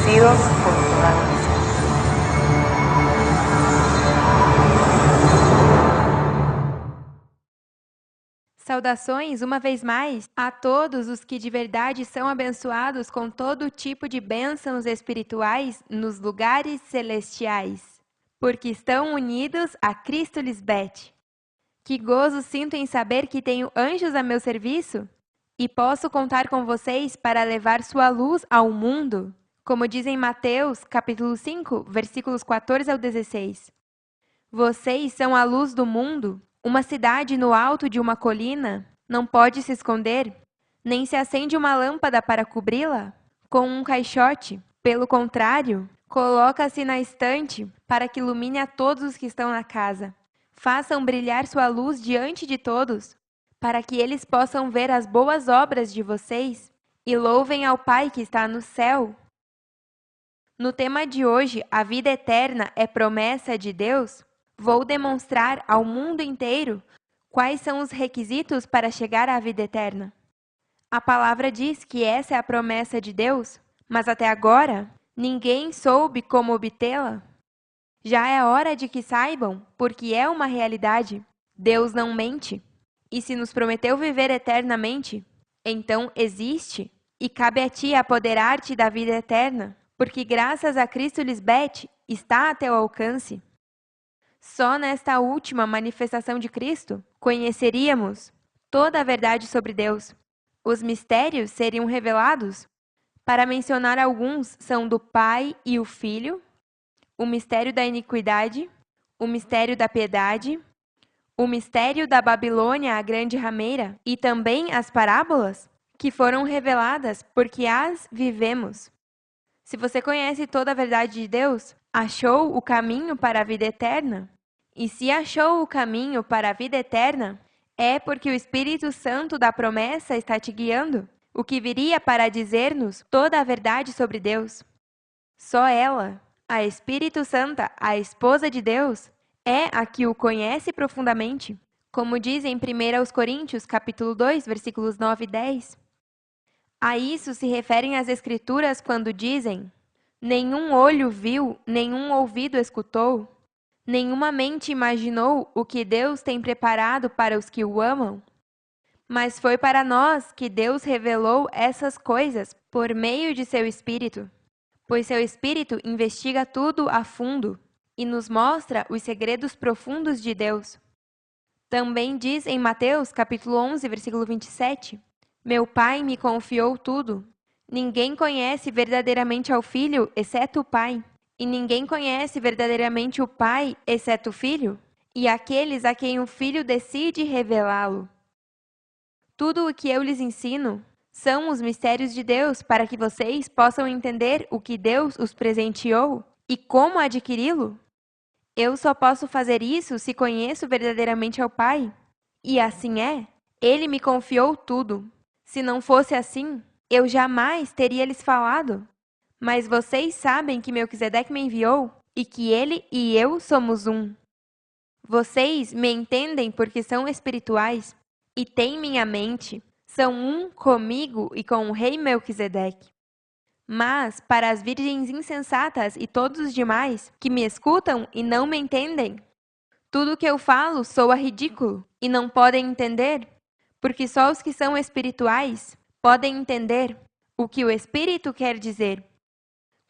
bendecidos por tu gracia. Saudações, uma vez mais, a todos os que de verdade são abençoados com todo tipo de bênçãos espirituais nos lugares celestiais, porque estão unidos a Cristo Lisbeth. Que gozo sinto em saber que tenho anjos a meu serviço e posso contar com vocês para levar sua luz ao mundo, como diz em Mateus, capítulo 5, versículos 14 ao 16. Vocês são a luz do mundo. Uma cidade no alto de uma colina não pode se esconder, nem se acende uma lâmpada para cobri-la com um caixote. Pelo contrário, coloca-se na estante para que ilumine a todos os que estão na casa. Façam brilhar sua luz diante de todos, para que eles possam ver as boas obras de vocês e louvem ao Pai que está no céu. No tema de hoje, a vida eterna é promessa de Deus, vou demonstrar ao mundo inteiro quais são os requisitos para chegar à vida eterna. A palavra diz que essa é a promessa de Deus, mas até agora ninguém soube como obtê-la. Já é hora de que saibam, porque é uma realidade. Deus não mente. E se nos prometeu viver eternamente, então existe, e cabe a ti apoderar-te da vida eterna, porque graças a Cristo Lisbeth está a teu alcance. Só nesta última manifestação de Cristo conheceríamos toda a verdade sobre Deus. Os mistérios seriam revelados. Para mencionar alguns, são do Pai e o Filho, o mistério da iniquidade, o mistério da piedade, o mistério da Babilônia, a grande rameira, e também as parábolas, que foram reveladas porque as vivemos. Se você conhece toda a verdade de Deus, achou o caminho para a vida eterna? E se achou o caminho para a vida eterna, é porque o Espírito Santo da promessa está te guiando, o que viria para dizer-nos toda a verdade sobre Deus. Só ela, a Espírito Santa, a esposa de Deus, é a que o conhece profundamente, como diz em 1 Coríntios, capítulo 2, versículos 9 e 10. A isso se referem as Escrituras quando dizem: nenhum olho viu, nenhum ouvido escutou, nenhuma mente imaginou o que Deus tem preparado para os que o amam. Mas foi para nós que Deus revelou essas coisas por meio de seu Espírito, pois seu Espírito investiga tudo a fundo e nos mostra os segredos profundos de Deus. Também diz em Mateus, capítulo 11, versículo 27, meu Pai me confiou tudo. Ninguém conhece verdadeiramente ao Filho, exceto o Pai. E ninguém conhece verdadeiramente o Pai, exceto o Filho, e aqueles a quem o Filho decide revelá-lo. Tudo o que eu lhes ensino são os mistérios de Deus para que vocês possam entender o que Deus os presenteou e como adquiri-lo. Eu só posso fazer isso se conheço verdadeiramente ao Pai. E assim é, Ele me confiou tudo. Se não fosse assim, eu jamais teria lhes falado. Mas vocês sabem que Melquisedeque me enviou e que ele e eu somos um. Vocês me entendem porque são espirituais e têm minha mente. São um comigo e com o rei Melquisedeque. Mas para as virgens insensatas e todos os demais que me escutam e não me entendem, tudo o que eu falo soa ridículo e não podem entender, porque só os que são espirituais podem entender o que o Espírito quer dizer.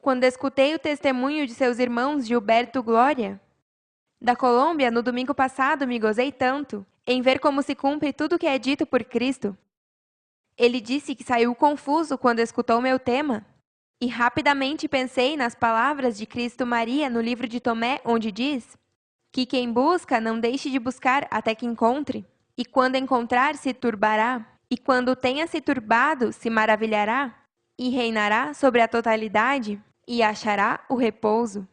Quando escutei o testemunho de seus irmãos Gilberto Glória, da Colômbia, no domingo passado, me gozei tanto em ver como se cumpre tudo o que é dito por Cristo. Ele disse que saiu confuso quando escutou meu tema, e rapidamente pensei nas palavras de Cristo Maria no livro de Tomé, onde diz que quem busca não deixe de buscar até que encontre, e quando encontrar se turbará, e quando tenha se turbado se maravilhará, e reinará sobre a totalidade, e achará o repouso.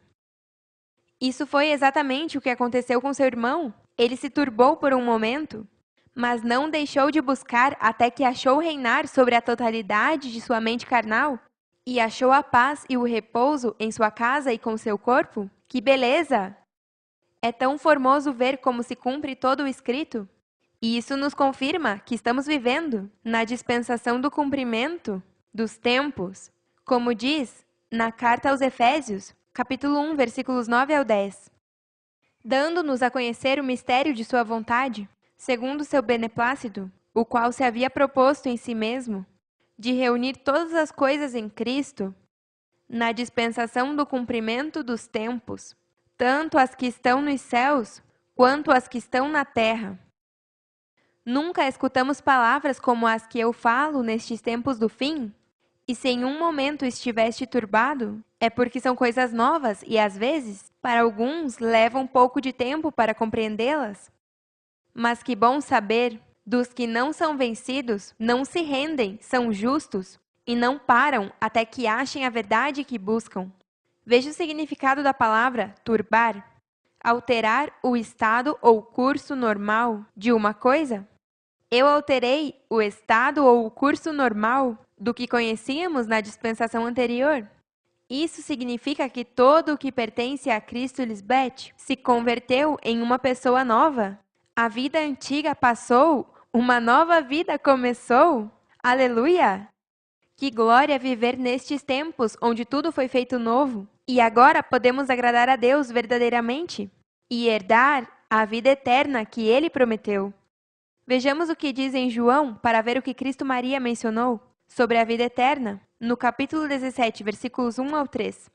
Isso foi exatamente o que aconteceu com seu irmão. Ele se turbou por um momento, mas não deixou de buscar até que achou reinar sobre a totalidade de sua mente carnal, e achou a paz e o repouso em sua casa e com seu corpo? Que beleza! É tão formoso ver como se cumpre todo o escrito. E isso nos confirma que estamos vivendo na dispensação do cumprimento dos tempos. Como diz, na carta aos Efésios, capítulo 1, versículos 9 ao 10. Dando-nos a conhecer o mistério de sua vontade, segundo seu beneplácito, o qual se havia proposto em si mesmo, de reunir todas as coisas em Cristo, na dispensação do cumprimento dos tempos, tanto as que estão nos céus, quanto as que estão na terra. Nunca escutamos palavras como as que eu falo nestes tempos do fim? E se em um momento estiveste turbado, é porque são coisas novas e, às vezes, para alguns, leva um pouco de tempo para compreendê-las. Mas que bom saber, dos que não são vencidos, não se rendem, são justos, e não param até que achem a verdade que buscam. Veja o significado da palavra turbar. Alterar o estado ou curso normal de uma coisa? Eu alterei o estado ou o curso normal do que conhecíamos na dispensação anterior. Isso significa que todo o que pertence a Cristo Lisbeth se converteu em uma pessoa nova. A vida antiga passou, uma nova vida começou. Aleluia! Que glória viver nestes tempos onde tudo foi feito novo. E agora podemos agradar a Deus verdadeiramente e herdar a vida eterna que Ele prometeu. Vejamos o que diz em João para ver o que Cristo Maria mencionou sobre a vida eterna, no capítulo 17, versículos 1 ao 3.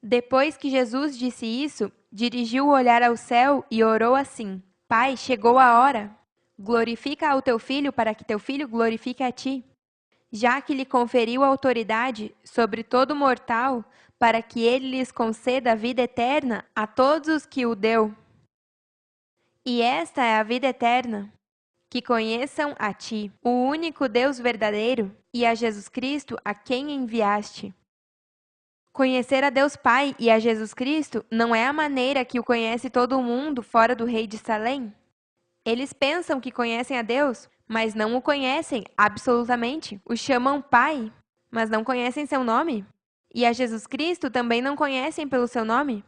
Depois que Jesus disse isso, dirigiu o olhar ao céu e orou assim: Pai, chegou a hora. Glorifica ao teu Filho para que teu Filho glorifique a ti, já que lhe conferiu autoridade sobre todo mortal, para que ele lhes conceda a vida eterna a todos os que o deu. E esta é a vida eterna, que conheçam a ti, o único Deus verdadeiro, e a Jesus Cristo, a quem enviaste. Conhecer a Deus Pai e a Jesus Cristo não é a maneira que o conhece todo mundo fora do rei de Salém. Eles pensam que conhecem a Deus, mas não o conhecem absolutamente. O chamam Pai, mas não conhecem seu nome. E a Jesus Cristo também não conhecem pelo seu nome.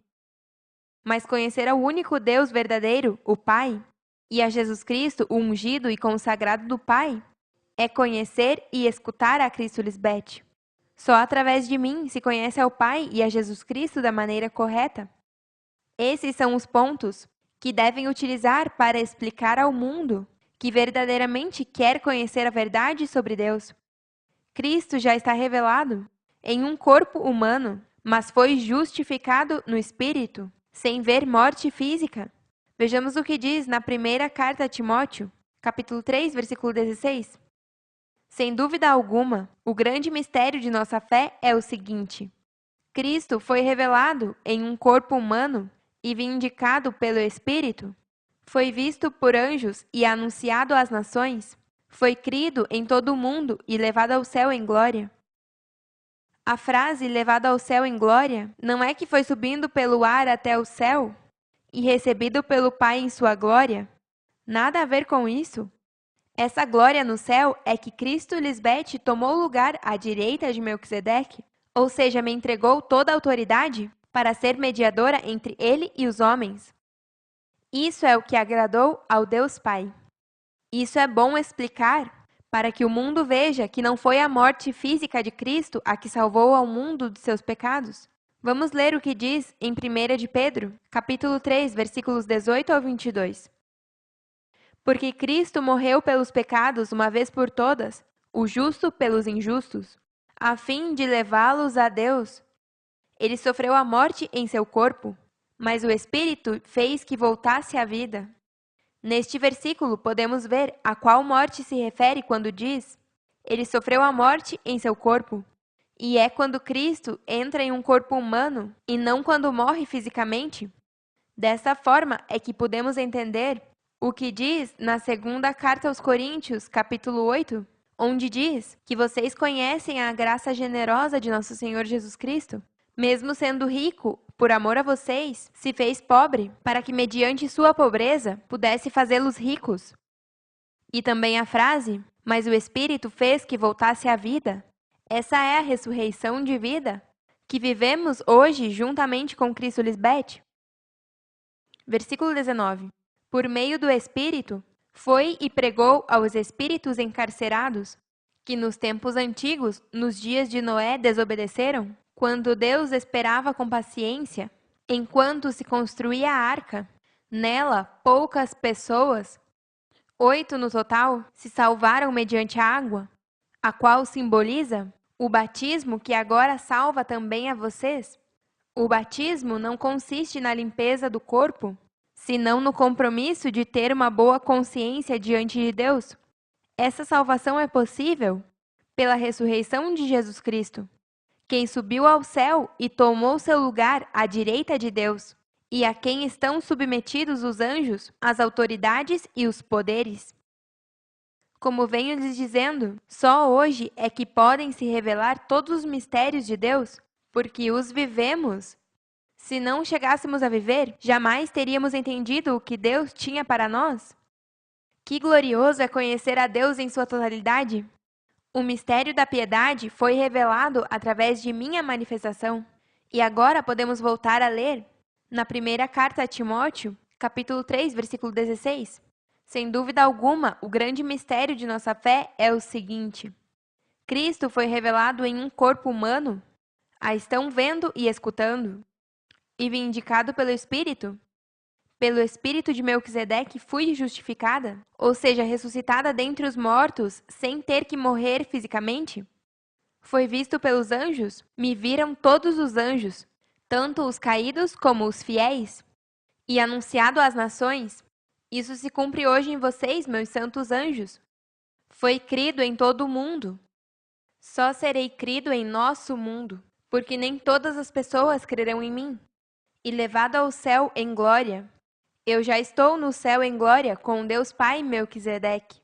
Mas conhecer ao único Deus verdadeiro, o Pai, e a Jesus Cristo, o ungido e consagrado do Pai, é conhecer e escutar a Cristo Lisbeth. Só através de mim se conhece ao Pai e a Jesus Cristo da maneira correta. Esses são os pontos que devem utilizar para explicar ao mundo que verdadeiramente quer conhecer a verdade sobre Deus. Cristo já está revelado em um corpo humano, mas foi justificado no Espírito, sem ver morte física. Vejamos o que diz na primeira carta a Timóteo, capítulo 3, versículo 16. Sem dúvida alguma, o grande mistério de nossa fé é o seguinte: Cristo foi revelado em um corpo humano e vindicado pelo Espírito, foi visto por anjos e anunciado às nações, foi crido em todo o mundo e levado ao céu em glória. A frase levado ao céu em glória não é que foi subindo pelo ar até o céu e recebido pelo Pai em sua glória. Nada a ver com isso. Essa glória no céu é que Cristo Lisbeth tomou lugar à direita de Melquisedeque, ou seja, me entregou toda a autoridade para ser mediadora entre ele e os homens. Isso é o que agradou ao Deus Pai. Isso é bom explicar para que o mundo veja que não foi a morte física de Cristo a que salvou ao mundo de seus pecados. Vamos ler o que diz em 1 de Pedro, capítulo 3, versículos 18 ao 22. Porque Cristo morreu pelos pecados uma vez por todas, o justo pelos injustos, a fim de levá-los a Deus. Ele sofreu a morte em seu corpo, mas o Espírito fez que voltasse à vida. Neste versículo, podemos ver a qual morte se refere quando diz: Ele sofreu a morte em seu corpo. E é quando Cristo entra em um corpo humano e não quando morre fisicamente. Dessa forma é que podemos entender o que diz na segunda carta aos Coríntios, capítulo 8, onde diz que vocês conhecem a graça generosa de nosso Senhor Jesus Cristo. Mesmo sendo rico, por amor a vocês, se fez pobre, para que mediante sua pobreza pudesse fazê-los ricos. E também a frase, mas o Espírito fez que voltasse à vida. Essa é a ressurreição de vida que vivemos hoje juntamente com Cristo Lisbeth. Versículo 19. Por meio do Espírito, foi e pregou aos espíritos encarcerados que nos tempos antigos, nos dias de Noé, desobedeceram, quando Deus esperava com paciência, enquanto se construía a arca. Nela, poucas pessoas, 8 no total, se salvaram mediante a água, a qual simboliza o batismo que agora salva também a vocês. O batismo não consiste na limpeza do corpo, senão no compromisso de ter uma boa consciência diante de Deus. Essa salvação é possível pela ressurreição de Jesus Cristo, quem subiu ao céu e tomou seu lugar à direita de Deus, e a quem estão submetidos os anjos, as autoridades e os poderes. Como venho lhes dizendo, só hoje é que podem se revelar todos os mistérios de Deus, porque os vivemos. Se não chegássemos a viver, jamais teríamos entendido o que Deus tinha para nós. Que glorioso é conhecer a Deus em sua totalidade! O mistério da piedade foi revelado através de minha manifestação. E agora podemos voltar a ler na primeira carta a Timóteo, capítulo 3, versículo 16. Sem dúvida alguma, o grande mistério de nossa fé é o seguinte: Cristo foi revelado em um corpo humano, a estão vendo e escutando, e vindicado pelo Espírito. Pelo Espírito de Melquisedeque fui justificada, ou seja, ressuscitada dentre os mortos, sem ter que morrer fisicamente. Foi visto pelos anjos, me viram todos os anjos, tanto os caídos como os fiéis. E anunciado às nações, isso se cumpre hoje em vocês, meus santos anjos. Foi crido em todo o mundo. Só serei crido em nosso mundo, porque nem todas as pessoas crerão em mim. E levado ao céu em glória. Eu já estou no céu em glória com Deus Pai Melquisedeque.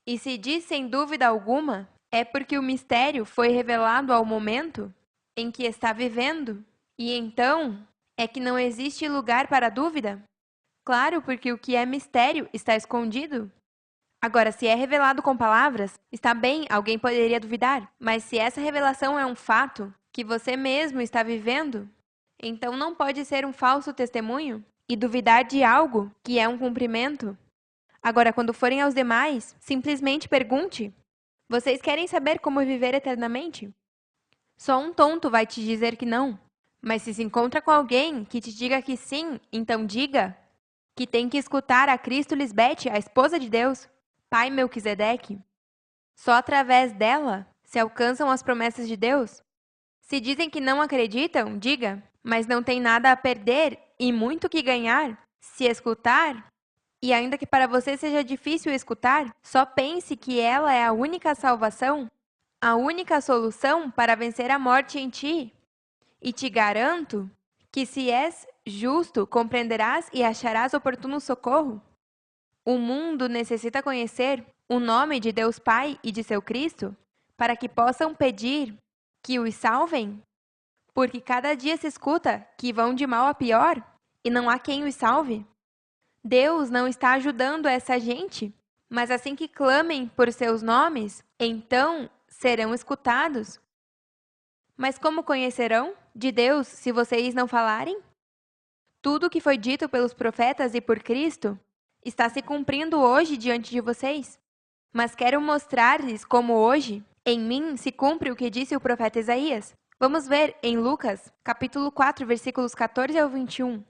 E se diz sem dúvida alguma, é porque o mistério foi revelado ao momento em que está vivendo. E então, é que não existe lugar para dúvida? Claro, porque o que é mistério está escondido. Agora, se é revelado com palavras, está bem, alguém poderia duvidar. Mas se essa revelação é um fato que você mesmo está vivendo, então não pode ser um falso testemunho e duvidar de algo que é um cumprimento. Agora, quando forem aos demais, simplesmente pergunte: vocês querem saber como viver eternamente? Só um tonto vai te dizer que não. Mas se encontra com alguém que te diga que sim, então diga que tem que escutar a Cristo Lisbete, a esposa de Deus, Pai Melquisedeque. Só através dela se alcançam as promessas de Deus. Se dizem que não acreditam, diga: mas não tem nada a perder e muito que ganhar se escutar. E ainda que para você seja difícil escutar, só pense que ela é a única salvação, a única solução para vencer a morte em ti. E te garanto que, se és justo, compreenderás e acharás oportuno socorro. O mundo necessita conhecer o nome de Deus Pai e de seu Cristo, para que possam pedir que os salvem. Porque cada dia se escuta que vão de mal a pior e não há quem os salve. Deus não está ajudando essa gente, mas assim que clamem por seus nomes, então serão escutados. Mas como conhecerão de Deus se vocês não falarem? Tudo o que foi dito pelos profetas e por Cristo está se cumprindo hoje diante de vocês. Mas quero mostrar-lhes como hoje, em mim, se cumpre o que disse o profeta Isaías. Vamos ver em Lucas, capítulo 4, versículos 14 ao 21.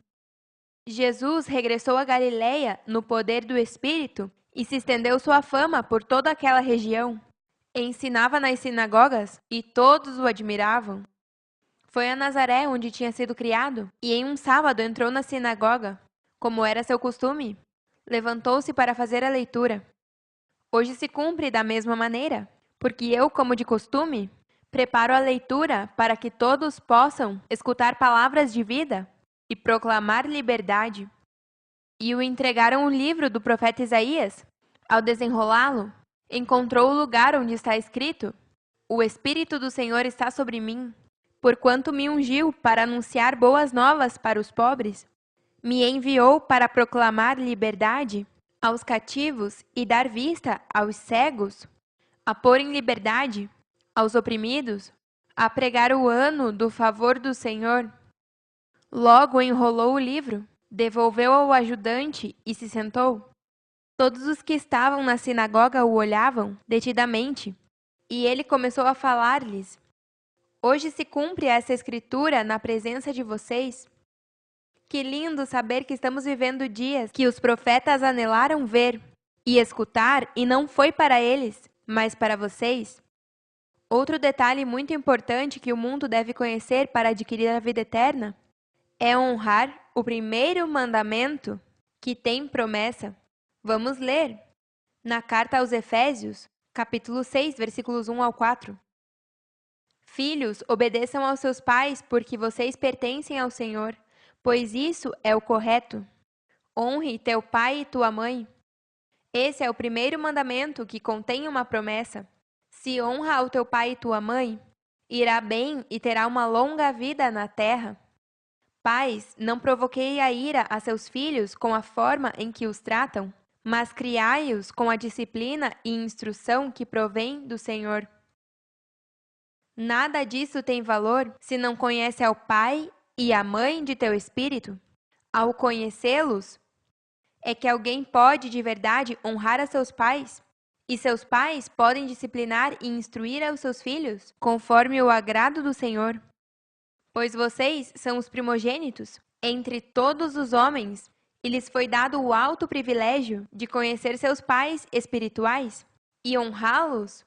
Jesus regressou a Galiléia no poder do Espírito e se estendeu sua fama por toda aquela região. Ensinava nas sinagogas e todos o admiravam. Foi a Nazaré, onde tinha sido criado, e em um sábado entrou na sinagoga, como era seu costume. Levantou-se para fazer a leitura. Hoje se cumpre da mesma maneira, porque eu, como de costume, preparo a leitura para que todos possam escutar palavras de vida e proclamar liberdade. E o entregaram o livro do profeta Isaías. Ao desenrolá-lo, encontrou o lugar onde está escrito: O Espírito do Senhor está sobre mim, porquanto me ungiu para anunciar boas novas para os pobres. Me enviou para proclamar liberdade aos cativos e dar vista aos cegos, a pôr em liberdade aos oprimidos, a pregar o ano do favor do Senhor. Logo enrolou o livro, devolveu ao ajudante e se sentou. Todos os que estavam na sinagoga o olhavam detidamente, e ele começou a falar-lhes: Hoje se cumpre essa escritura na presença de vocês. Que lindo saber que estamos vivendo dias que os profetas anelaram ver e escutar, e não foi para eles, mas para vocês. Outro detalhe muito importante que o mundo deve conhecer para adquirir a vida eterna é honrar o primeiro mandamento que tem promessa. Vamos ler na carta aos Efésios, capítulo 6, versículos 1 ao 4. Filhos, obedeçam aos seus pais, porque vocês pertencem ao Senhor, pois isso é o correto. Honre teu pai e tua mãe. Esse é o primeiro mandamento que contém uma promessa. Se honra o teu pai e tua mãe, irá bem e terá uma longa vida na terra. Pais, não provoquei a ira a seus filhos com a forma em que os tratam, mas criai-os com a disciplina e instrução que provém do Senhor. Nada disso tem valor se não conhece ao pai e à mãe de teu espírito. Ao conhecê-los, é que alguém pode de verdade honrar a seus pais, e seus pais podem disciplinar e instruir aos seus filhos, conforme o agrado do Senhor. Pois vocês são os primogênitos entre todos os homens, e lhes foi dado o alto privilégio de conhecer seus pais espirituais e honrá-los.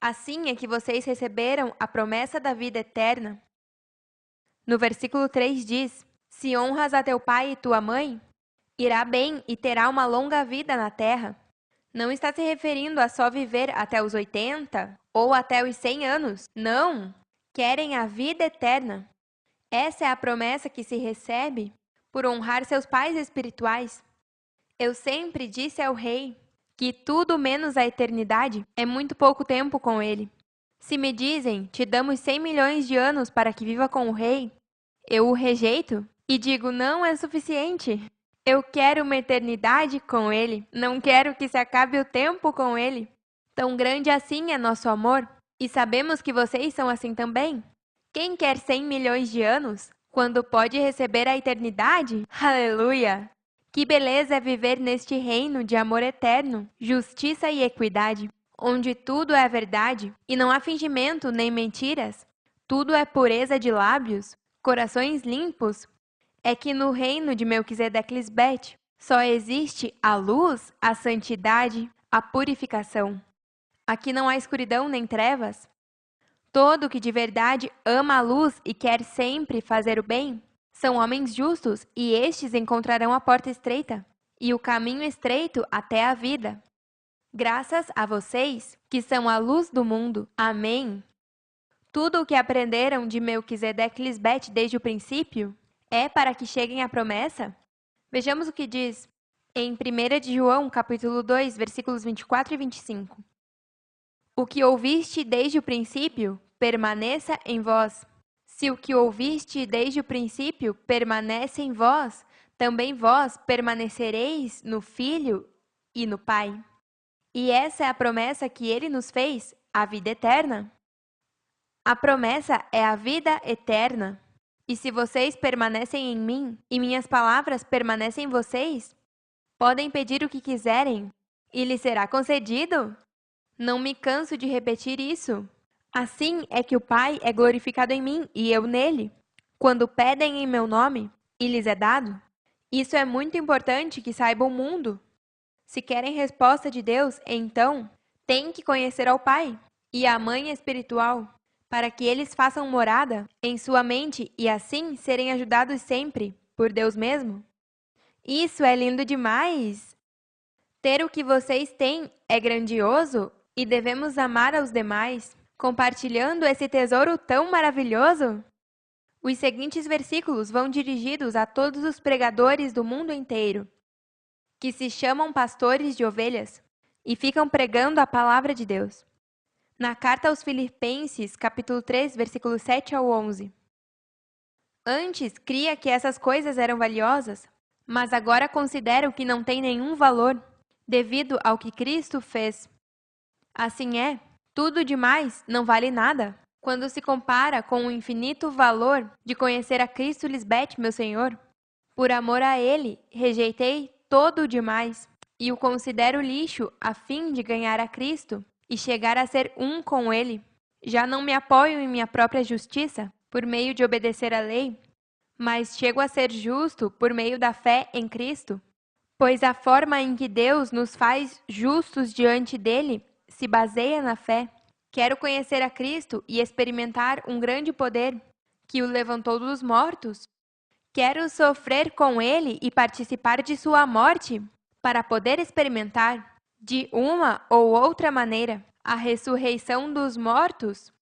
Assim é que vocês receberam a promessa da vida eterna. No versículo 3 diz: Se honras a teu pai e tua mãe, irá bem e terá uma longa vida na terra. Não está se referindo a só viver até os 80 ou até os 100 anos. Não! Querem a vida eterna. Essa é a promessa que se recebe por honrar seus pais espirituais. Eu sempre disse ao rei que tudo menos a eternidade é muito pouco tempo com ele. Se me dizem, te damos 100 milhões de anos para que viva com o rei, eu o rejeito e digo, não é suficiente. Eu quero uma eternidade com ele, não quero que se acabe o tempo com ele. Tão grande assim é nosso amor, e sabemos que vocês são assim também. Quem quer 100 milhões de anos, quando pode receber a eternidade? Aleluia! Que beleza é viver neste reino de amor eterno, justiça e equidade, onde tudo é verdade e não há fingimento nem mentiras. Tudo é pureza de lábios, corações limpos. É que no reino de Melquisedeque Lisbete só existe a luz, a santidade, a purificação. Aqui não há escuridão nem trevas. Todo que de verdade ama a luz e quer sempre fazer o bem são homens justos, e estes encontrarão a porta estreita e o caminho estreito até a vida. Graças a vocês, que são a luz do mundo. Amém. Tudo o que aprenderam de Melquisedeque Lisbete desde o princípio é para que cheguem à promessa? Vejamos o que diz em 1 de João, capítulo 2, versículos 24 e 25. O que ouviste desde o princípio, permaneça em vós. Se o que ouviste desde o princípio permanece em vós, também vós permanecereis no Filho e no Pai. E essa é a promessa que ele nos fez, a vida eterna. A promessa é a vida eterna. E se vocês permanecem em mim, e minhas palavras permanecem em vocês, podem pedir o que quiserem, e lhes será concedido. Não me canso de repetir isso. Assim é que o Pai é glorificado em mim e eu nele, quando pedem em meu nome e lhes é dado. Isso é muito importante que saiba o mundo. Se querem resposta de Deus, então, têm que conhecer ao Pai e à Mãe espiritual, para que eles façam morada em sua mente e assim serem ajudados sempre por Deus mesmo. Isso é lindo demais! Ter o que vocês têm é grandioso e devemos amar aos demais, compartilhando esse tesouro tão maravilhoso? Os seguintes versículos vão dirigidos a todos os pregadores do mundo inteiro, que se chamam pastores de ovelhas e ficam pregando a palavra de Deus. Na carta aos Filipenses, capítulo 3, versículos 7 ao 11. Antes, cria que essas coisas eram valiosas, mas agora considero que não têm nenhum valor, devido ao que Cristo fez. Assim é, tudo demais não vale nada, quando se compara com o infinito valor de conhecer a Cristo Lisbete, meu Senhor. Por amor a Ele, rejeitei todo o demais, e o considero lixo a fim de ganhar a Cristo e chegar a ser um com Ele. Já não me apoio em minha própria justiça, por meio de obedecer à lei, mas chego a ser justo por meio da fé em Cristo. Pois a forma em que Deus nos faz justos diante dele se baseia na fé. Quero conhecer a Cristo e experimentar um grande poder que o levantou dos mortos. Quero sofrer com ele e participar de sua morte, para poder experimentar, de uma ou outra maneira, a ressurreição dos mortos.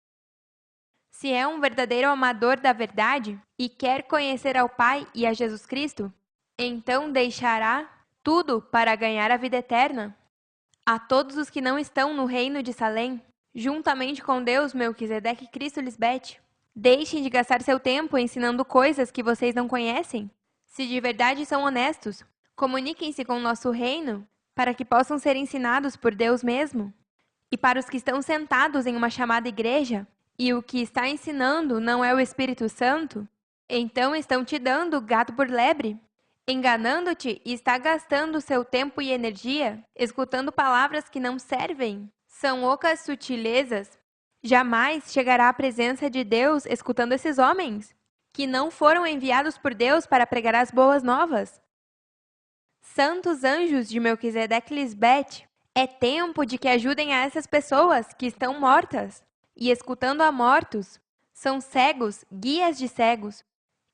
Se é um verdadeiro amador da verdade e quer conhecer ao Pai e a Jesus Cristo, então deixará tudo para ganhar a vida eterna. A todos os que não estão no reino de Salém, juntamente com Deus, Melquisedeque e Cristo Lisbete, deixem de gastar seu tempo ensinando coisas que vocês não conhecem. Se de verdade são honestos, comuniquem-se com o nosso reino, para que possam ser ensinados por Deus mesmo. E para os que estão sentados em uma chamada igreja, e o que está ensinando não é o Espírito Santo, então estão te dando gato por lebre, enganando-te e está gastando seu tempo e energia escutando palavras que não servem. São ocas sutilezas. Jamais chegará à presença de Deus escutando esses homens, que não foram enviados por Deus para pregar as boas novas. Santos anjos de Melquisedeque e Lisbete, é tempo de que ajudem a essas pessoas que estão mortas e escutando a mortos. São cegos, guias de cegos.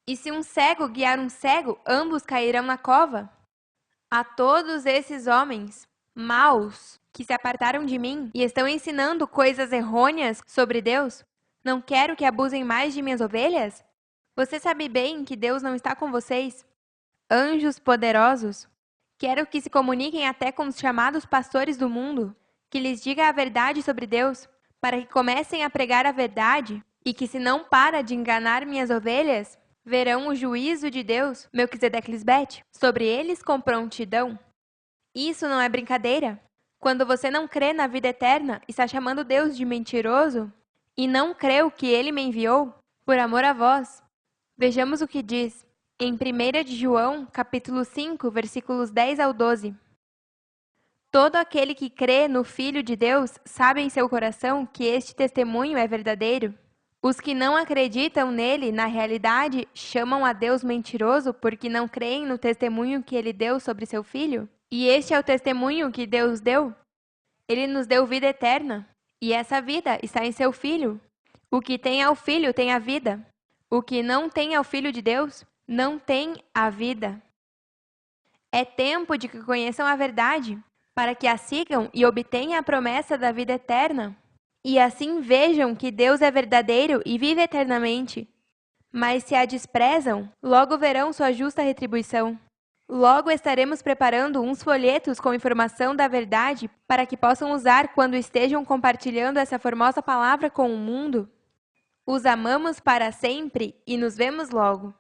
E se um cego guiar um cego, ambos cairão na cova. A todos esses homens maus que se apartaram de mim e estão ensinando coisas errôneas sobre Deus, não quero que abusem mais de minhas ovelhas? Você sabe bem que Deus não está com vocês. Anjos poderosos, quero que se comuniquem até com os chamados pastores do mundo, que lhes diga a verdade sobre Deus, para que comecem a pregar a verdade, e que se não para de enganar minhas ovelhas, verão o juízo de Deus, Melquisedeque e Lisbete, sobre eles com prontidão. Isso não é brincadeira. Quando você não crê na vida eterna, está chamando Deus de mentiroso e não creu que Ele me enviou por amor a vós. Vejamos o que diz em 1 de João, capítulo 5, versículos 10 ao 12. Todo aquele que crê no Filho de Deus sabe em seu coração que este testemunho é verdadeiro. Os que não acreditam nele, na realidade, chamam a Deus mentiroso porque não creem no testemunho que ele deu sobre seu Filho. E este é o testemunho que Deus deu. Ele nos deu vida eterna, e essa vida está em seu Filho. O que tem ao Filho tem a vida. O que não tem ao Filho de Deus não tem a vida. É tempo de que conheçam a verdade, para que a sigam e obtenham a promessa da vida eterna. E assim vejam que Deus é verdadeiro e vive eternamente. Mas se a desprezam, logo verão sua justa retribuição. Logo estaremos preparando uns folhetos com informação da verdade para que possam usar quando estejam compartilhando essa formosa palavra com o mundo. Os amamos para sempre e nos vemos logo.